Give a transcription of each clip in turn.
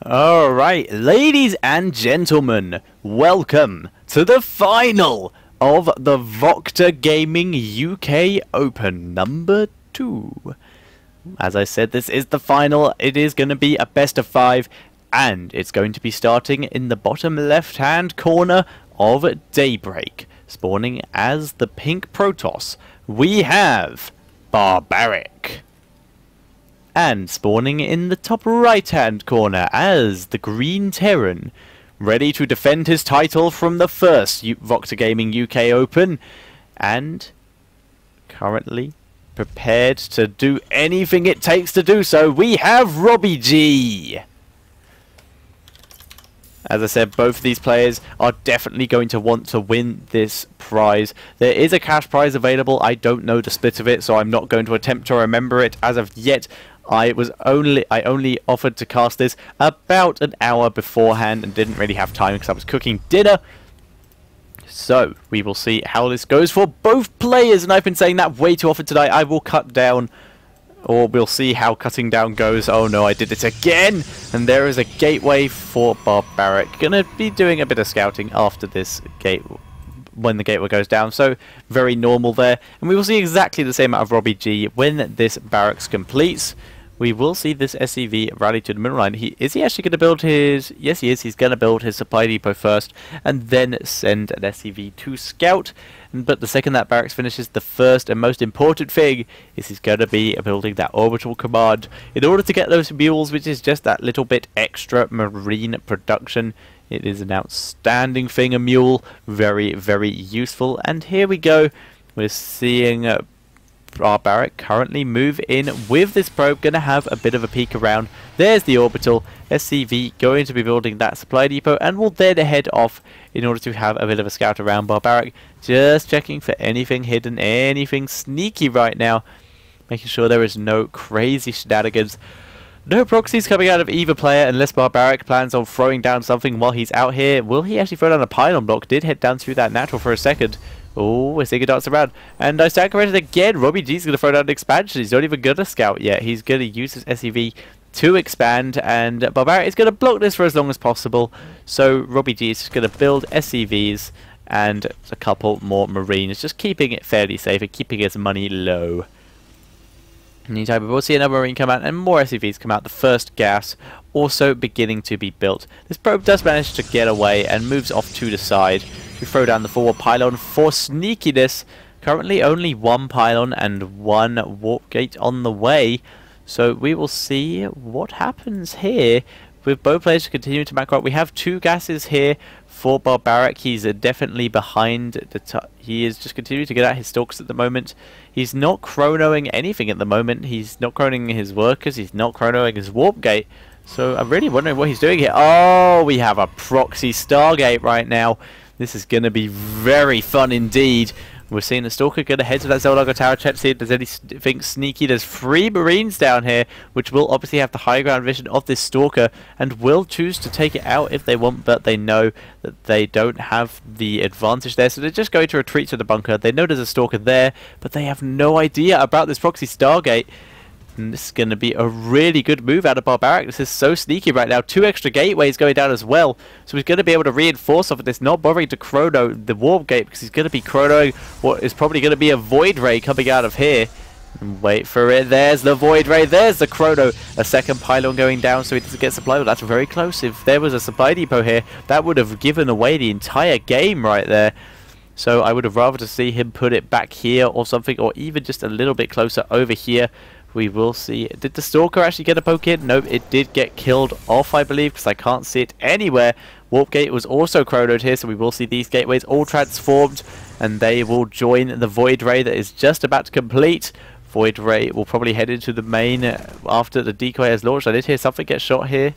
Alright, ladies and gentlemen, welcome to the final of the VocTer Gaming UK Open number 2. As I said, this is the final. It is going to be a best of 5, and it's going to be starting in the bottom left-hand corner of Daybreak. Spawning as the pink Protoss, we have Barbaric. And spawning in the top right-hand corner as the Green Terran, ready to defend his title from the first VocTer Gaming UK Open, and currently prepared to do anything it takes to do so, we have RobbyG. As I said, both of these players are definitely going to want to win this prize. There is a cash prize available. I don't know the split of it, so I'm not going to attempt to remember it as of yet. I only offered to cast this about an hour beforehand and didn't really have time because I was cooking dinner. So we will see how this goes for both players, and I've been saying that way too often today. I will cut down, or we'll see how cutting down goes. Oh no, I did it again! And there is a gateway for Barbaric. Gonna be doing a bit of scouting after this gate, when the gateway goes down, so very normal there. And we will see exactly the same out of RobbyG when this barracks completes. We will see this SCV rally to the middle line. Is he actually going to build his... Yes, he is. He's going to build his supply depot first and then send an SCV to scout. But the second that barracks finishes, the first and most important thing is he's going to be building that orbital command in order to get those mules, which is just that little bit extra marine production. It is an outstanding thing, a mule. Very, very useful. And here we go. We're seeing... Barbaric currently move in with this probe, going to have a bit of a peek around. There's the orbital SCV going to be building that supply depot, and will then head off in order to have a bit of a scout around. Barbaric just checking for anything hidden, anything sneaky right now, making sure there is no crazy shenanigans. No proxies coming out of either player unless Barbaric plans on throwing down something while he's out here. Will he actually throw down a pylon block? Did head down through that natural for a second. Oh, we're seeing a dance around. And I stand corrected again. RobbyG's going to throw down an expansion. He's not even going to scout yet. He's going to use his SCV to expand. And Barbaric is going to block this for as long as possible. So RobbyG is just going to build SCVs and a couple more Marines. Just keeping it fairly safe and keeping his money low. In the meantime, we will see another Marine come out and more SCVs come out. The first gas also beginning to be built. This probe does manage to get away and moves off to the side. We throw down the forward pylon for sneakiness. Currently only one pylon and one warp gate on the way. So we will see what happens here with both players continuing to macro up. We have two gases here for Barbaric. He's definitely behind the... He is just continuing to get out his stalks at the moment. He's not chronoing anything at the moment. He's not chronoing his workers. He's not chronoing his warp gate. So I'm really wondering what he's doing here. Oh, we have a proxy Stargate right now. This is going to be very fun indeed. We're seeing the Stalker going to head to that Zolago tower, check to see if there's anything sneaky. There's 3 Marines down here, which will obviously have the high ground vision of this Stalker, and will choose to take it out if they want, but they know that they don't have the advantage there, so they're just going to retreat to the bunker. They know there's a Stalker there, but they have no idea about this proxy Stargate. And this is going to be a really good move out of Barbaric. This is so sneaky right now. 2 extra gateways going down as well. So he's going to be able to reinforce off of this, not bothering to chrono the warp gate, because he's going to be chronoing what is probably going to be a void ray coming out of here. And wait for it. There's the void ray. There's the chrono. A second pylon going down so he doesn't get supply. Well, that's very close. If there was a supply depot here, that would have given away the entire game right there. So I would have rather to see him put it back here or something, or even just a little bit closer over here. We will see. Did the Stalker actually get a poke in? Nope, it did get killed off, I believe, because I can't see it anywhere. Warp Gate was also chronoed here, so we will see these gateways all transformed, and they will join the Void Ray that is just about to complete. Void Ray will probably head into the main after the decoy has launched. I did hear something get shot here.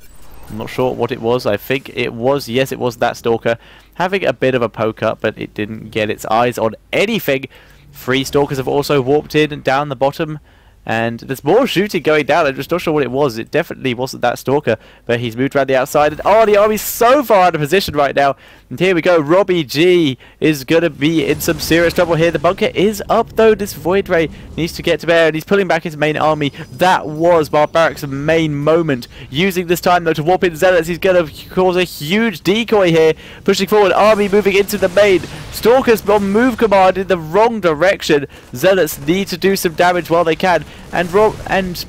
I'm not sure what it was. I think it was, yes, it was that Stalker having a bit of a poke up, but it didn't get its eyes on anything. 3 Stalkers have also warped in down the bottom. And there's more shooting going down. I'm just not sure what it was. It definitely wasn't that Stalker, but he's moved around the outside. And oh, the army's so far out of position right now. And here we go. RobbyG is going to be in some serious trouble here. The bunker is up, though. This Void Ray needs to get to bear, and he's pulling back his main army. That was Barbaric's main moment. Using this time, though, to warp in Zealots. He's going to cause a huge decoy here. Pushing forward. Army moving into the main. Stalkers on move command in the wrong direction. Zealots need to do some damage while they can. And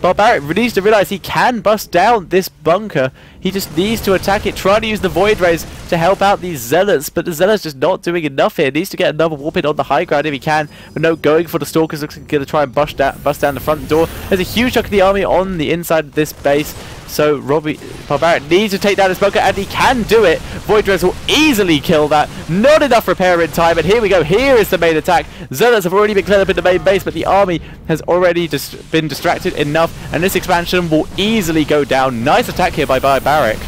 Barbaric needs to realize he can bust down this bunker. He just needs to attack it, try to use the Void Rays to help out these Zealots, but the Zealots just not doing enough here. Needs to get another warp in on the high ground if he can, but no, going for the Stalkers. Looks like he's going to try and bust down the front door. There's a huge chunk of the army on the inside of this base, so Barbaric needs to take down his bunker, and he can do it. Void Rays will easily kill that. Not enough repair in time, and here we go. Here is the main attack. Zealots have already been cleared up in the main base, but the army has already just been distracted enough, and this expansion will easily go down. Nice attack here by Barbaric,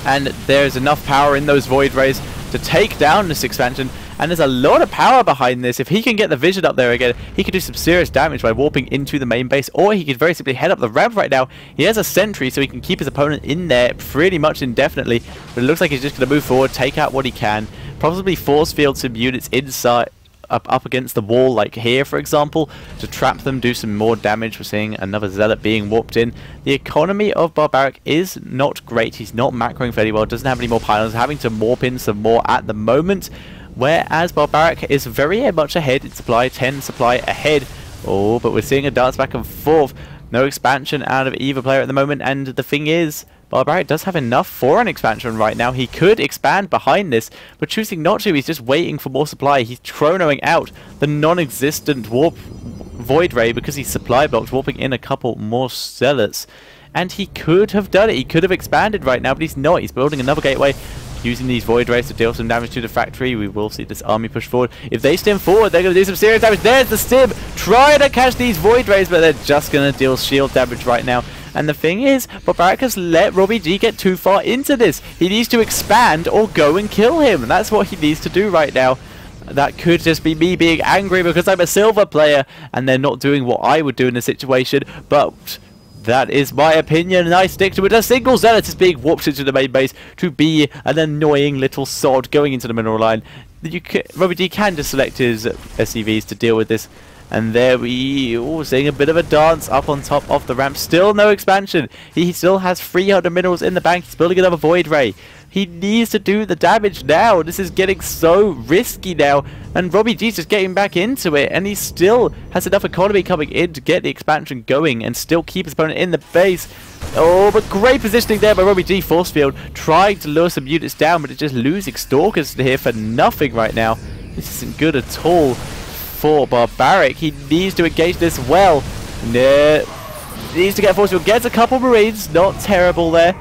and there's enough power in those Void Rays to take down this expansion, and there's a lot of power behind this. If he can get the vision up there again, he could do some serious damage by warping into the main base, or he could very simply head up the ramp right now. He has a sentry, so he can keep his opponent in there pretty much indefinitely, but it looks like he's just going to move forward, take out what he can, possibly force field some units inside, up against the wall, like here for example, to trap them, do some more damage. We're seeing another Zealot being warped in. The economy of Barbaric is not great. He's not macroing fairly well, doesn't have any more pylons, having to warp in some more at the moment, whereas Barbaric is very much ahead in supply, 10 supply ahead. Oh, but we're seeing a dance back and forth. No expansion out of either player at the moment, and the thing is, Barbaric does have enough for an expansion right now. He could expand behind this, but choosing not to. He's just waiting for more supply. He's chronoing out the non-existent Void Ray because he's supply blocked, warping in a couple more Zealots. And he could have done it. He could have expanded right now, but he's not. He's building another gateway, using these Void Rays to deal some damage to the factory. We will see this army push forward. If they stim forward, they're going to do some serious damage. There's the stim, trying to catch these Void Rays, but they're just going to deal shield damage right now. And the thing is, Barbaric has let RobbyG get too far into this. He needs to expand or go and kill him. That's what he needs to do right now. That could just be me being angry because I'm a silver player and they're not doing what I would do in this situation, but that is my opinion, and I stick to it. A single Zealot is being warped into the main base to be an annoying little sod going into the mineral line. RobbyG can just select his SCVs to deal with this. And there we seeing a bit of a dance up on top of the ramp. Still no expansion. He still has 300 minerals in the bank. He's building another Void Ray. He needs to do the damage now. This is getting so risky now. And RobbyG's just getting back into it. And he still has enough economy coming in to get the expansion going and still keep his opponent in the base. Oh, but great positioning there by RobbyG. Force field trying to lure some units down, but it's just losing Stalkers here for nothing right now. This isn't good at all for Barbaric. He needs to engage this well. Needs to get force field. Gets a couple Marines. Not terrible there.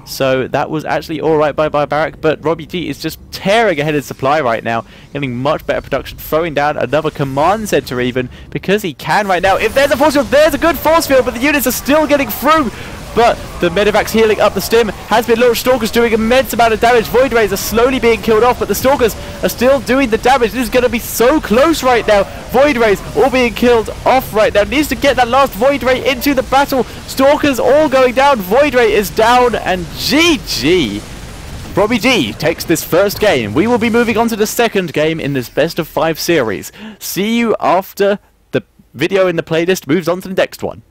So that was actually alright by Barbaric, but RobbyG is just tearing ahead in supply right now, getting much better production, throwing down another command center even, because he can right now. If there's a force field, there's a good force field, but the units are still getting through. But the medevac's healing up the stim has been launched. Stalkers doing immense amount of damage. Void Rays are slowly being killed off, but the Stalkers are still doing the damage. This is going to be so close right now. Void Rays all being killed off right now. Needs to get that last Void Ray into the battle. Stalkers all going down. Void Ray is down, and GG. RobbyG takes this first game. We will be moving on to the second game in this best of 5 series. See you after the video in the playlist moves on to the next one.